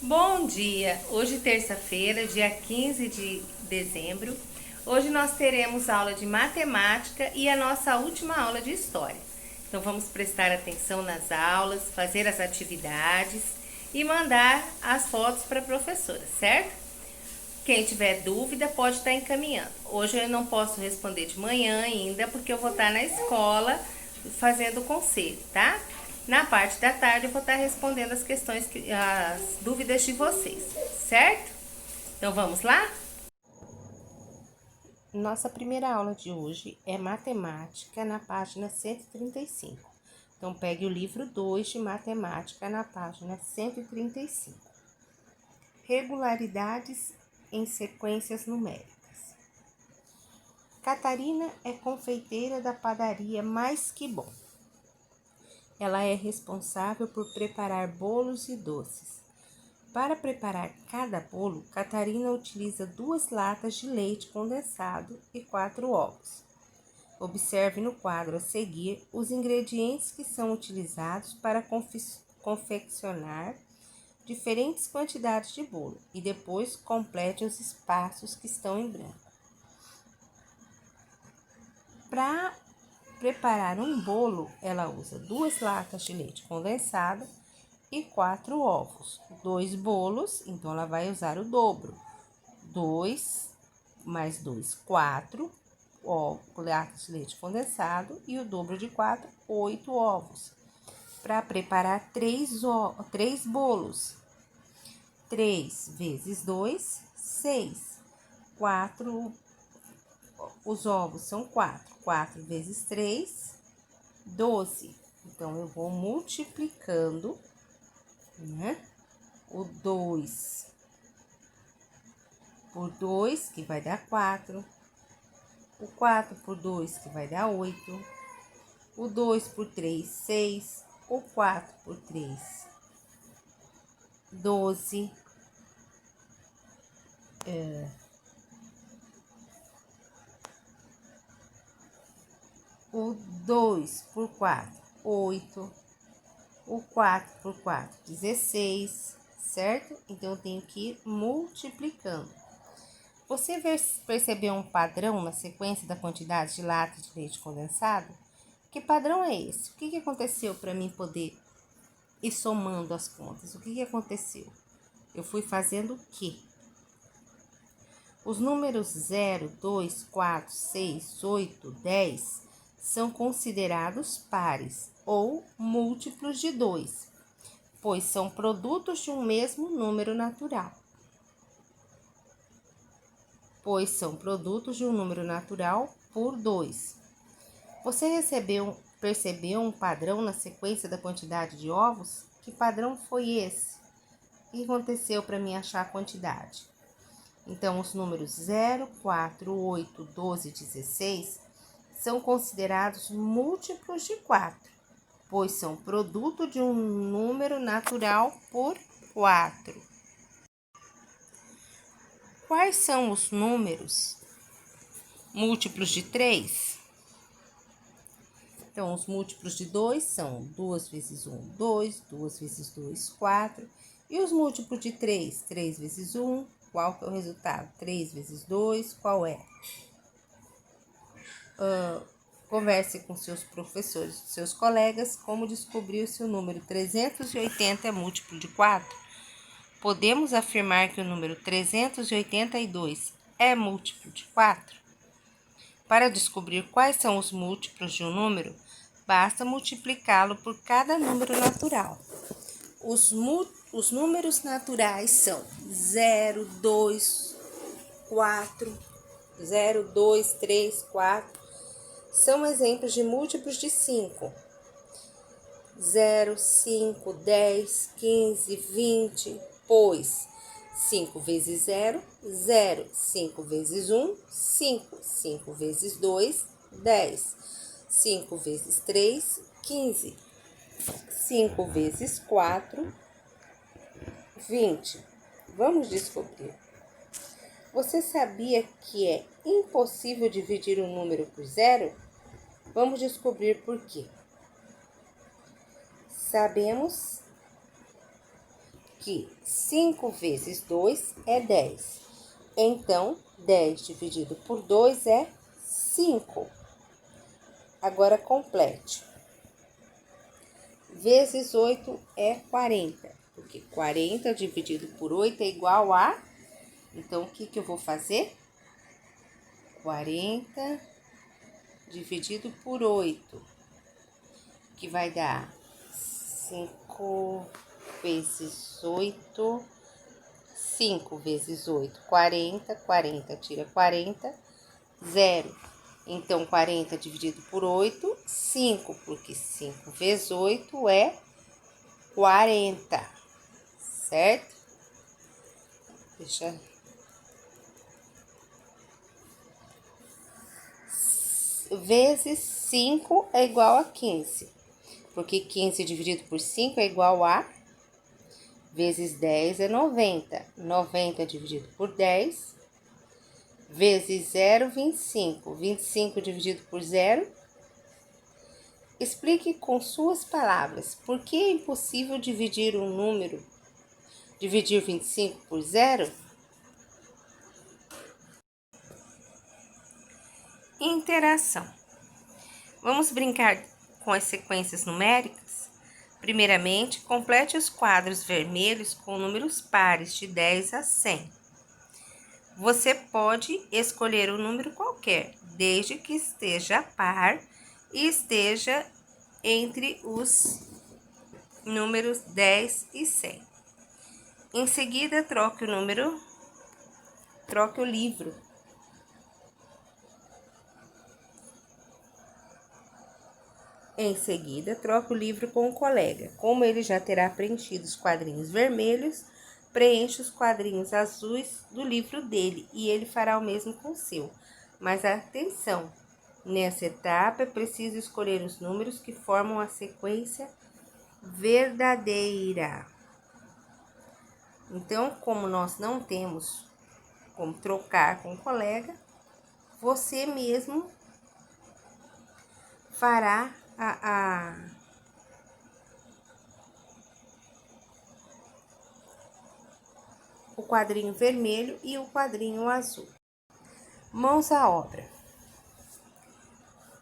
Bom dia! Hoje, terça-feira, dia 15 de dezembro. Hoje nós teremos aula de matemática e a nossa última aula de história. Então vamos prestar atenção nas aulas, fazer as atividades e mandar as fotos para a professora, certo? Quem tiver dúvida pode estar encaminhando. Hoje eu não posso responder de manhã ainda porque eu vou estar na escola fazendo conselho, tá? Na parte da tarde eu vou estar respondendo as dúvidas de vocês, certo? Então vamos lá? Nossa primeira aula de hoje é matemática na página 135. Então pegue o livro 2 de matemática na página 135. Regularidades em sequências numéricas. Catarina é confeiteira da padaria Mais Que Bom. Ela é responsável por preparar bolos e doces. Para preparar cada bolo, Catarina utiliza 2 latas de leite condensado e 4 ovos. Observe no quadro a seguir os ingredientes que são utilizados para confeccionar diferentes quantidades de bolo e depois complete os espaços que estão em branco. Para preparar um bolo, ela usa 2 latas de leite condensado e 4 ovos. 2 bolos, então ela vai usar o dobro. 2 mais 2, 4 latas de leite condensado e o dobro de 4, 8 ovos. Para preparar 3 bolos. 3 vezes 2, 6. 4, os ovos são 4. 4 vezes 3, 12. Então, eu vou multiplicando, né? O 2 por 2, que vai dar 4. O 4 por 2, que vai dar 8. O 2 por 3, 6. O 4 por 3, 12. O 2 por 4, 8. O 4 por 4, 16, certo? Então, eu tenho que ir multiplicando. Você percebeu um padrão na sequência da quantidade de latas de leite condensado? Que padrão é esse? O que aconteceu para mim poder ir somando as contas? O que aconteceu? Eu fui fazendo o quê? Os números 0, 2, 4, 6, 8, 10 são considerados pares ou múltiplos de 2, pois são produtos de um mesmo número natural. Por 2. Você percebeu um padrão na sequência da quantidade de ovos? Que padrão foi esse? O que aconteceu para mim achar a quantidade? Então, os números 0, 4, 8, 12 e 16 são considerados múltiplos de 4, pois são produto de um número natural por 4. Quais são os números múltiplos de 3? Então, os múltiplos de 2 são 2 vezes 1, 2, 2 vezes 2, 4. E os múltiplos de 3? 3 vezes 1, qual que é o resultado? 3 vezes 2, qual é? Converse com seus professores, seus colegas, como descobrir se o número 380 é múltiplo de 4. Podemos afirmar que o número 382 é múltiplo de 4? Para descobrir quais são os múltiplos de um número, basta multiplicá-lo por cada número natural. Os números naturais são 0, 2, 4, 0, 2, 3, 4. São exemplos de múltiplos de 5. 0, 5, 10, 15, 20, pois 5 vezes 0, 0. 5 vezes 1, 5. 5 vezes 2, 10. 5 vezes 3, 15. 5 vezes 4, 20. Vamos descobrir. Você sabia que é impossível dividir um número por 0? Vamos descobrir por quê. Sabemos que 5 vezes 2 é 10. Então, 10 dividido por 2 é 5. Agora, complete. Vezes 8 é 40, porque 40 dividido por 8 é igual a... Então, o que eu vou fazer? 40 dividido por 8, que vai dar 5 vezes 8, 5 vezes 8, 40, 40 tira 40, 0. Então, 40 dividido por 8, 5, porque 5 vezes 8 é 40, certo? Deixa... Vezes 5 é igual a 15, porque 15 dividido por 5 é igual a... Vezes 10 é 90, 90 dividido por 10, vezes 0, 25, 25 dividido por 0. Explique com suas palavras por que é impossível dividir um número, dividir 25 por 0? Interação. Vamos brincar com as sequências numéricas? Primeiramente, complete os quadros vermelhos com números pares de 10 a 100. Você pode escolher um número qualquer, desde que esteja par e esteja entre os números 10 e 100. Em seguida, troque o livro. Em seguida, troque o livro com o colega. Como ele já terá preenchido os quadrinhos vermelhos, preencha os quadrinhos azuis do livro dele e ele fará o mesmo com o seu. Mas atenção, nessa etapa é preciso escolher os números que formam a sequência verdadeira. Então, como nós não temos como trocar com o colega, você mesmo fará o quadrinho vermelho e o quadrinho azul. Mãos à obra.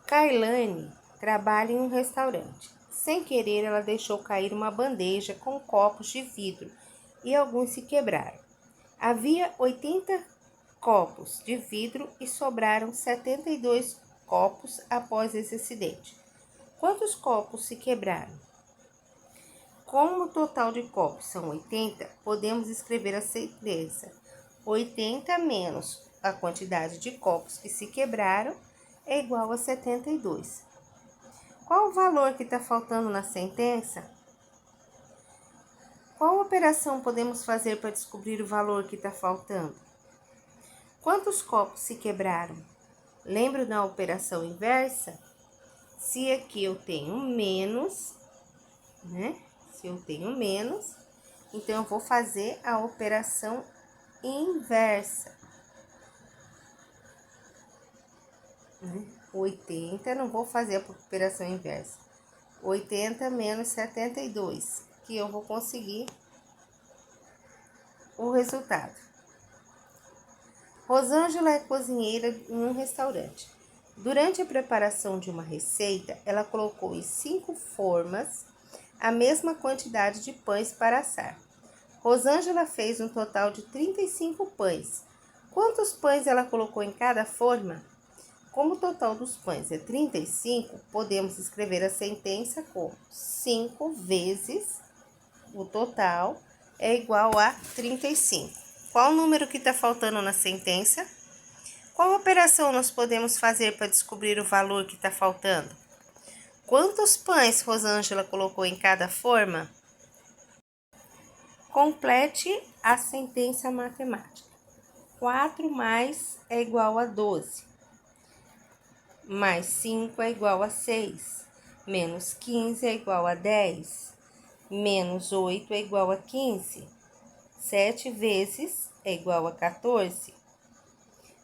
Kailane trabalha em um restaurante. Sem querer, ela deixou cair uma bandeja com copos de vidro e alguns se quebraram. Havia 80 copos de vidro e sobraram 72 copos após esse acidente. Quantos copos se quebraram? Como o total de copos são 80, podemos escrever a sentença: 80 menos a quantidade de copos que se quebraram é igual a 72. Qual o valor que está faltando na sentença? Qual operação podemos fazer para descobrir o valor que está faltando? Quantos copos se quebraram? Lembra da operação inversa? Se aqui eu tenho menos, né? Se eu tenho menos, então eu vou fazer a operação inversa. 80, não vou fazer a operação inversa. 80 menos 72, que eu vou conseguir o resultado. Rosângela é cozinheira em um restaurante. Durante a preparação de uma receita, ela colocou em 5 formas a mesma quantidade de pães para assar. Rosângela fez um total de 35 pães. Quantos pães ela colocou em cada forma? Como o total dos pães é 35, podemos escrever a sentença como 5 vezes o total é igual a 35. Qual o número que está faltando na sentença? Qual operação nós podemos fazer para descobrir o valor que está faltando? Quantos pães Rosângela colocou em cada forma? Complete a sentença matemática. 4 mais é igual a 12. Mais 5 é igual a 6. Menos 15 é igual a 10. Menos 8 é igual a 15. 7 vezes é igual a 14.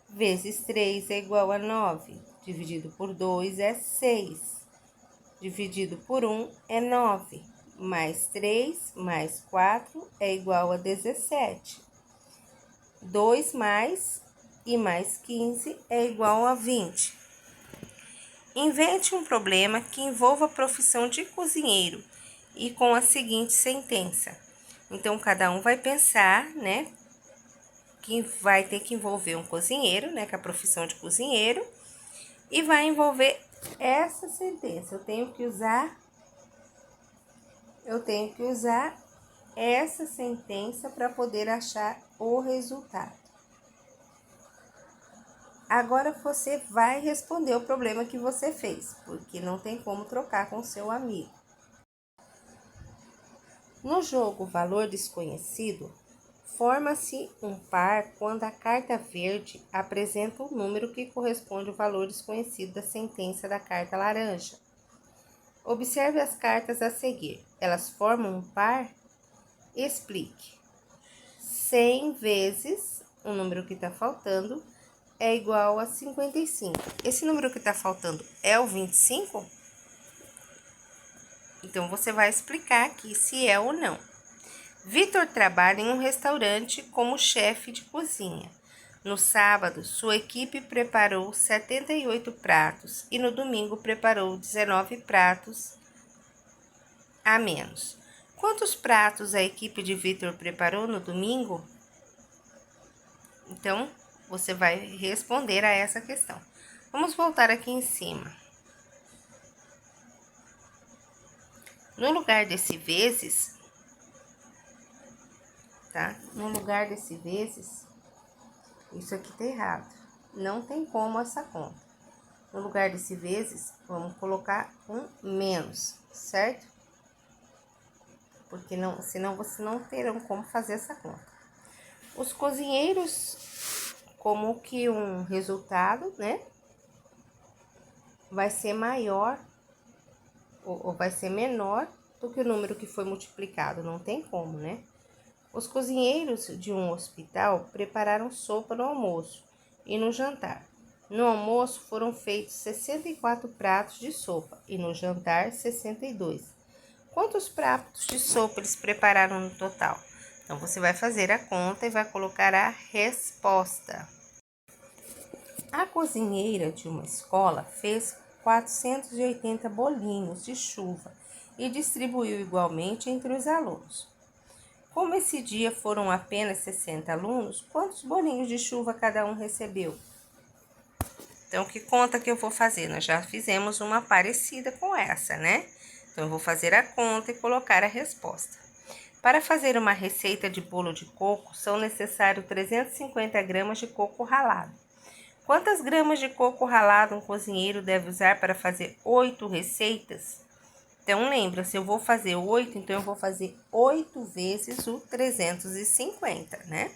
Vezes 3 é igual a 9. Dividido por 2 é 6. Dividido por 1 é 9. mais 3 mais 4 é igual a 17. 2 mais e mais 15 é igual a 20. Invente um problema que envolva a profissão de cozinheiro e com a seguinte sentença. Então, cada um vai pensar, né, que vai ter que envolver um cozinheiro, né, com a profissão de cozinheiro, e vai envolver essa sentença. Eu tenho que usar essa sentença para poder achar o resultado. Agora você vai responder o problema que você fez, porque não tem como trocar com seu amigo. No jogo Valor Desconhecido, forma-se um par quando a carta verde apresenta um número que corresponde ao valor desconhecido da sentença da carta laranja. Observe as cartas a seguir. Elas formam um par? Explique. 100 vezes o número que está faltando é igual a 55. Esse número que está faltando é o 25? Então, você vai explicar aqui se é ou não. Vitor trabalha em um restaurante como chefe de cozinha. No sábado, sua equipe preparou 78 pratos e no domingo preparou 19 pratos a menos. Quantos pratos a equipe de Vitor preparou no domingo? Então, você vai responder a essa questão. Vamos voltar aqui em cima. No lugar desse vezes, tá? No lugar desse vezes, isso aqui tá errado. Não tem como essa conta. No lugar desse vezes, vamos colocar um menos, certo? Porque senão vocês não terão como fazer essa conta. Os cozinheiros, como que um resultado, né? Vai ser maior ou vai ser menor do que o número que foi multiplicado. Não tem como, né? Os cozinheiros de um hospital prepararam sopa no almoço e no jantar. No almoço foram feitos 64 pratos de sopa e no jantar 62. Quantos pratos de sopa eles prepararam no total? Então, você vai fazer a conta e vai colocar a resposta. A cozinheira de uma escola fez 480 bolinhos de chuva e distribuiu igualmente entre os alunos. Como esse dia foram apenas 60 alunos, quantos bolinhos de chuva cada um recebeu? Então, que conta que eu vou fazer? Nós já fizemos uma parecida com essa, né? Então, eu vou fazer a conta e colocar a resposta. Para fazer uma receita de bolo de coco, são necessários 350 gramas de coco ralado. Quantas gramas de coco ralado um cozinheiro deve usar para fazer 8 receitas? Então, lembra, se eu vou fazer 8, então eu vou fazer 8 vezes o 350, né?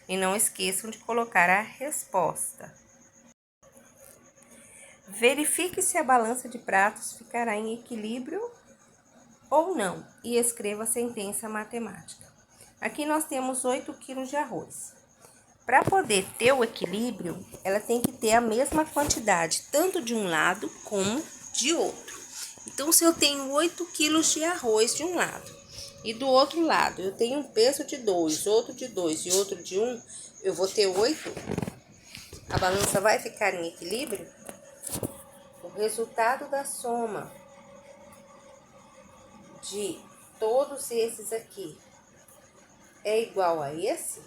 E não esqueçam de colocar a resposta. Verifique se a balança de pratos ficará em equilíbrio ou não e escreva a sentença matemática. Aqui nós temos 8 quilos de arroz. Para poder ter o equilíbrio, ela tem que ter a mesma quantidade, tanto de um lado como de outro. Então, se eu tenho 8 quilos de arroz de um lado e do outro lado eu tenho um peso de 2, outro de 2 e outro de 1, eu vou ter 8. A balança vai ficar em equilíbrio? O resultado da soma de todos esses aqui é igual a esse?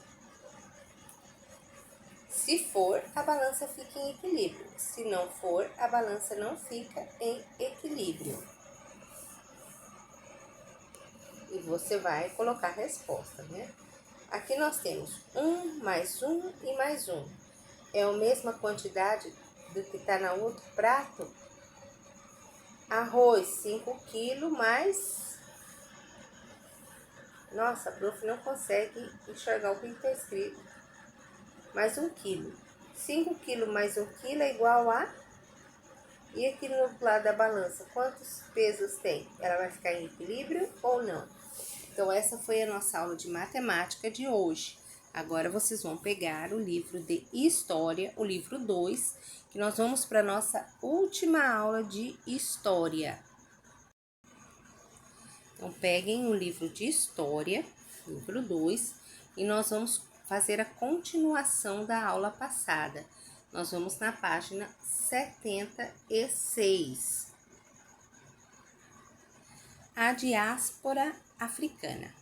Se for, a balança fica em equilíbrio. Se não for, a balança não fica em equilíbrio. E você vai colocar a resposta, né? Aqui nós temos 1 mais 1 e mais 1. É a mesma quantidade do que está no outro prato? Arroz, 5 quilos mais... Nossa, a prof não consegue enxergar o que está escrito. Mais 1 quilo. 5 quilos mais 1 quilo é igual a... E aqui no outro lado da balança, quantos pesos tem? Ela vai ficar em equilíbrio ou não? Então, essa foi a nossa aula de matemática de hoje. Agora, vocês vão pegar o livro de História, o livro 2, que nós vamos para a nossa última aula de História. Então, peguem o livro de História, livro 2, e nós vamos fazer a continuação da aula passada. Nós vamos na página 76. A diáspora africana.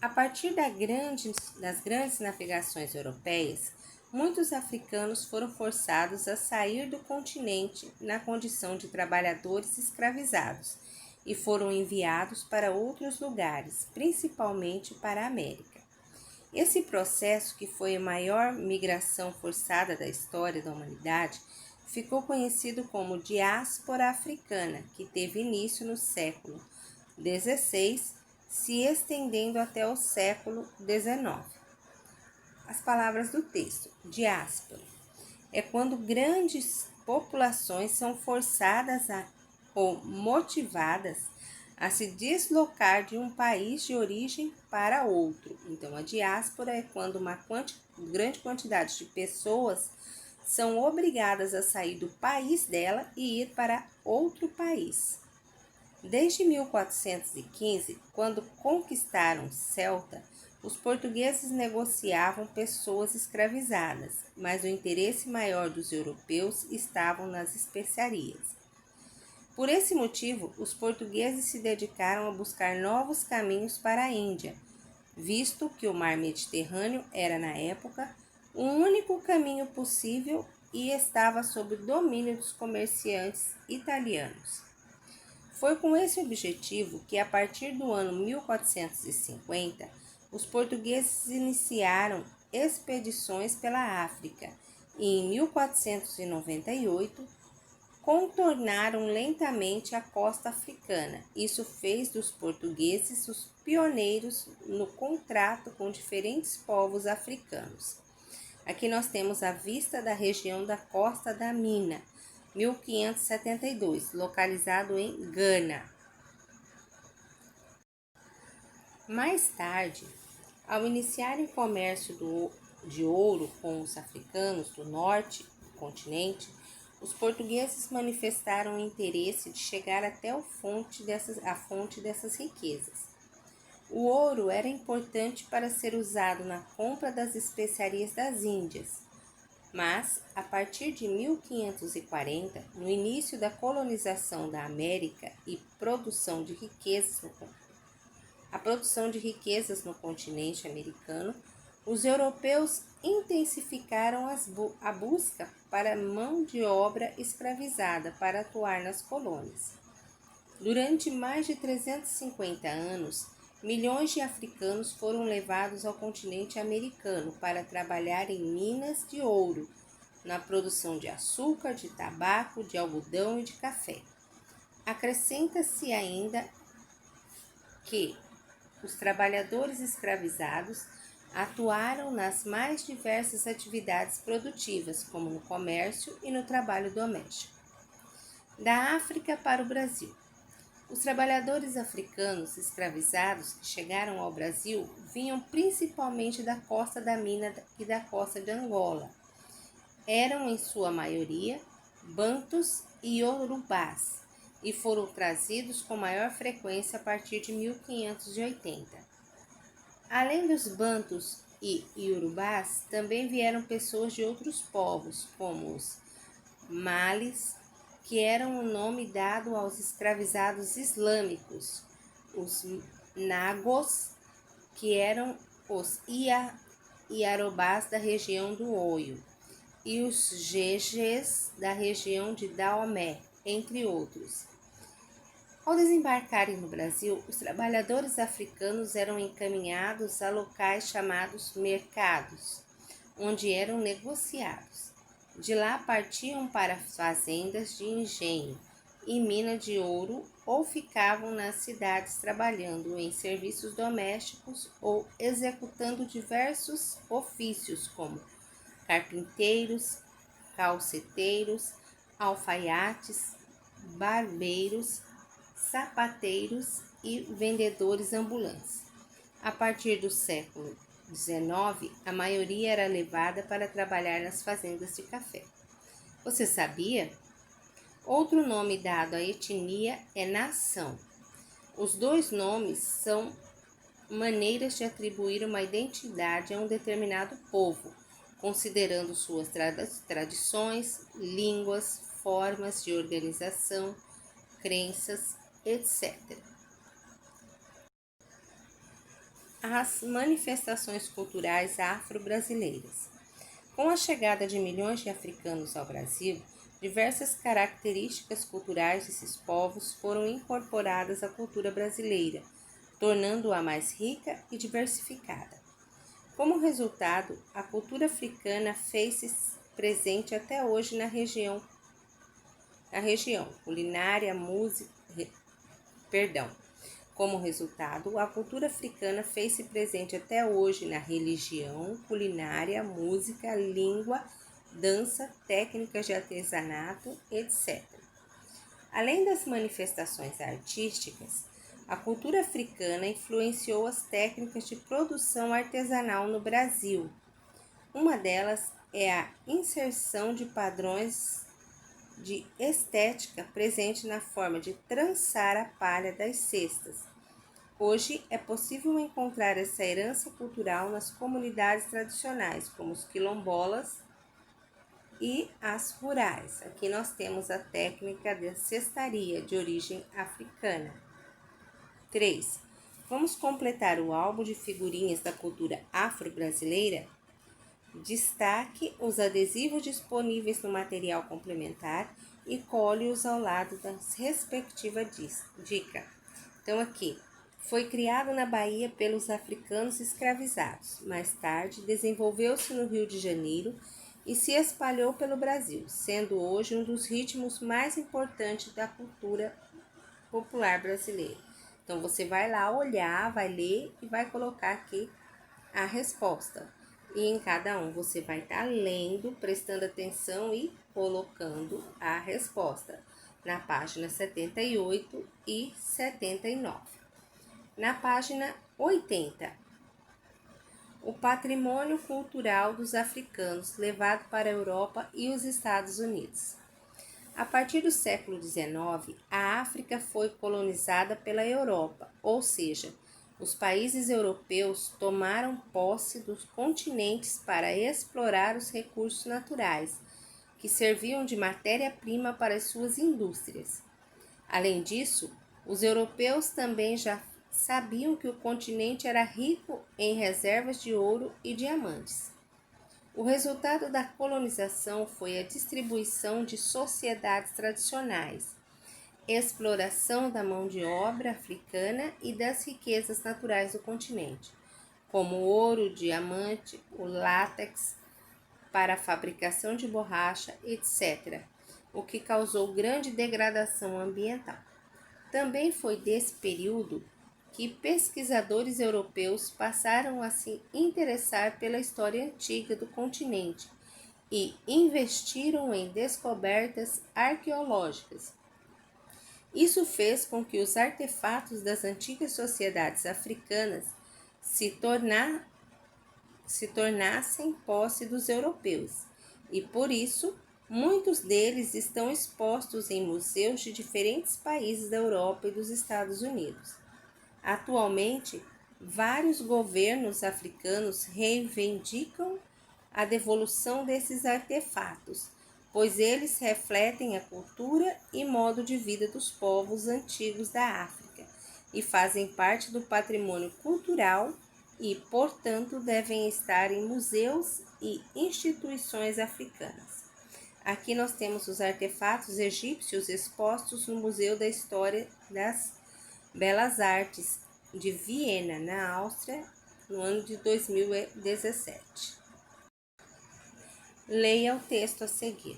A partir das grandes navegações europeias, muitos africanos foram forçados a sair do continente na condição de trabalhadores escravizados e foram enviados para outros lugares, principalmente para a América. Esse processo, que foi a maior migração forçada da história da humanidade, ficou conhecido como diáspora africana, que teve início no século XVI, se estendendo até o século XIX. As palavras do texto. Diáspora é quando grandes populações são forçadas ou motivadas a se deslocar de um país de origem para outro. Então, a diáspora é quando uma grande quantidade de pessoas são obrigadas a sair do país dela e ir para outro país. Desde 1415, quando conquistaram Celta, os portugueses negociavam pessoas escravizadas, mas o interesse maior dos europeus estava nas especiarias. Por esse motivo, os portugueses se dedicaram a buscar novos caminhos para a Índia, visto que o mar Mediterrâneo era, na época, o único caminho possível e estava sob o domínio dos comerciantes italianos. Foi com esse objetivo que, a partir do ano 1450, os portugueses iniciaram expedições pela África e, em 1498, contornaram lentamente a costa africana. Isso fez dos portugueses os pioneiros no contrato com diferentes povos africanos. Aqui nós temos a vista da região da Costa da Mina, 1572, localizado em Gana. Mais tarde, ao iniciarem o comércio de ouro com os africanos do norte do continente, os portugueses manifestaram o interesse de chegar até a fonte dessas riquezas. O ouro era importante para ser usado na compra das especiarias das Índias, mas, a partir de 1540, no início da colonização da América e produção de riquezas no continente americano, os europeus intensificaram a busca para mão de obra escravizada para atuar nas colônias. Durante mais de 350 anos, milhões de africanos foram levados ao continente americano para trabalhar em minas de ouro, na produção de açúcar, de tabaco, de algodão e de café. Acrescenta-se ainda que os trabalhadores escravizados atuaram nas mais diversas atividades produtivas, como no comércio e no trabalho doméstico. Da África para o Brasil. Os trabalhadores africanos escravizados que chegaram ao Brasil vinham principalmente da costa da Mina e da costa de Angola. Eram, em sua maioria, bantus e iorubás, e foram trazidos com maior frequência a partir de 1580. Além dos bantus e iorubás, também vieram pessoas de outros povos, como os malis, que eram o nome dado aos escravizados islâmicos, os nagos, que eram os iarobás da região do Oio, e os jejes da região de Daomé, entre outros. Ao desembarcarem no Brasil, os trabalhadores africanos eram encaminhados a locais chamados mercados, onde eram negociados. De lá partiam para fazendas de engenho e mina de ouro ou ficavam nas cidades trabalhando em serviços domésticos ou executando diversos ofícios como carpinteiros, calceteiros, alfaiates, barbeiros, sapateiros e vendedores ambulantes. A partir do século XIX, a maioria era levada para trabalhar nas fazendas de café. Você sabia? Outro nome dado à etnia é nação. Os dois nomes são maneiras de atribuir uma identidade a um determinado povo, considerando suas tradições, línguas, formas de organização, crenças, etc. As manifestações culturais afro-brasileiras. Com a chegada de milhões de africanos ao Brasil, diversas características culturais desses povos foram incorporadas à cultura brasileira, tornando-a mais rica e diversificada. Como resultado, a cultura africana fez-se presente até hoje na região culinária, música, Como resultado, a cultura africana fez-se presente até hoje na religião, culinária, música, língua, dança, técnicas de artesanato, etc. Além das manifestações artísticas, a cultura africana influenciou as técnicas de produção artesanal no Brasil. Uma delas é a inserção de padrões de estética presente na forma de trançar a palha das cestas. Hoje é possível encontrar essa herança cultural nas comunidades tradicionais, como os quilombolas e as rurais. Aqui nós temos a técnica de cestaria de origem africana. 3. Vamos completar o álbum de figurinhas da cultura afro-brasileira? Destaque os adesivos disponíveis no material complementar e cole-os ao lado da respectiva dica. Então, aqui, foi criado na Bahia pelos africanos escravizados. Mais tarde, desenvolveu-se no Rio de Janeiro e se espalhou pelo Brasil, sendo hoje um dos ritmos mais importantes da cultura popular brasileira. Então, você vai lá olhar, vai ler e vai colocar aqui a resposta. E em cada um você vai estar lendo, prestando atenção e colocando a resposta na página 78 e 79. Na página 80, o patrimônio cultural dos africanos levado para a Europa e os Estados Unidos. A partir do século XIX, a África foi colonizada pela Europa, ou seja, os países europeus tomaram posse dos continentes para explorar os recursos naturais, que serviam de matéria-prima para as suas indústrias. Além disso, os europeus também já sabiam que o continente era rico em reservas de ouro e diamantes. O resultado da colonização foi a distribuição de sociedades tradicionais, exploração da mão de obra africana e das riquezas naturais do continente, como o ouro, diamante, o látex para a fabricação de borracha, etc., o que causou grande degradação ambiental. Também foi desse período que pesquisadores europeus passaram a se interessar pela história antiga do continente e investiram em descobertas arqueológicas. Isso fez com que os artefatos das antigas sociedades africanas se tornassem posse dos europeus, e por isso muitos deles estão expostos em museus de diferentes países da Europa e dos Estados Unidos. Atualmente, vários governos africanos reivindicam a devolução desses artefatos, pois eles refletem a cultura e modo de vida dos povos antigos da África e fazem parte do patrimônio cultural e, portanto, devem estar em museus e instituições africanas. Aqui nós temos os artefatos egípcios expostos no Museu da História das Belas Artes de Viena, na Áustria, no ano de 2017. Leia o texto a seguir.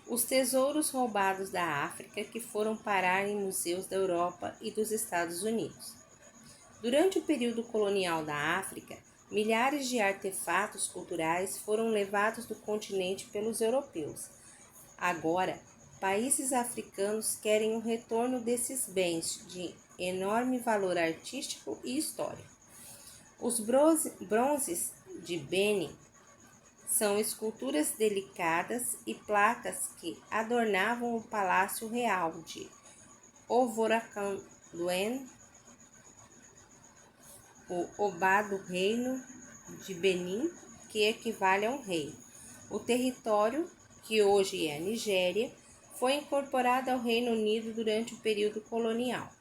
Os tesouros roubados da África que foram parar em museus da Europa e dos Estados Unidos. Durante o período colonial da África, milhares de artefatos culturais foram levados do continente pelos europeus. Agora, países africanos querem o retorno desses bens de enorme valor artístico e histórico. Os bronzes de Beni são esculturas delicadas e placas que adornavam o Palácio Real de Luen, o Obá do Reino de Benin, que equivale a um rei. O território, que hoje é a Nigéria, foi incorporado ao Reino Unido durante o período colonial.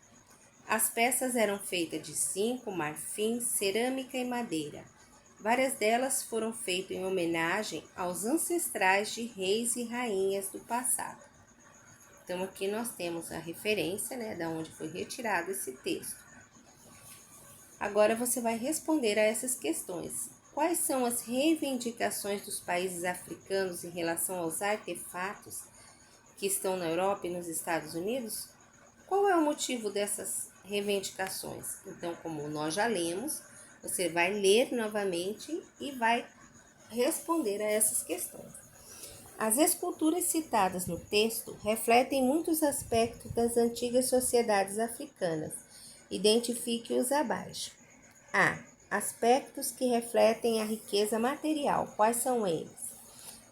As peças eram feitas de zinco, marfim, cerâmica e madeira. Várias delas foram feitas em homenagem aos ancestrais de reis e rainhas do passado. Então, aqui nós temos a referência, né, da onde foi retirado esse texto. Agora você vai responder a essas questões. Quais são as reivindicações dos países africanos em relação aos artefatos que estão na Europa e nos Estados Unidos? Qual é o motivo dessas reivindicações? Então, como nós já lemos, você vai ler novamente e vai responder a essas questões. As esculturas citadas no texto refletem muitos aspectos das antigas sociedades africanas. Identifique-os abaixo. A. Aspectos que refletem a riqueza material. Quais são eles?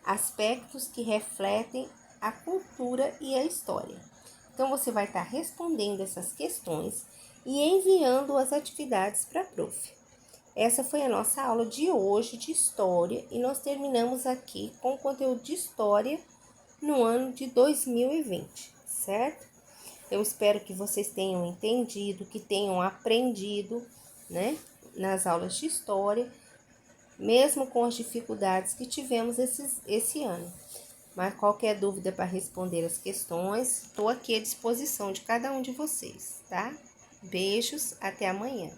Aspectos que refletem a cultura e a história. Então, você vai estar respondendo essas questões e enviando as atividades para a prof. Essa foi a nossa aula de hoje de História e nós terminamos aqui com o conteúdo de História no ano de 2020, certo? Eu espero que vocês tenham entendido, que tenham aprendido, né, nas aulas de História, mesmo com as dificuldades que tivemos esse ano. Mas qualquer dúvida para responder as questões, estou aqui à disposição de cada um de vocês, tá? Beijos, até amanhã.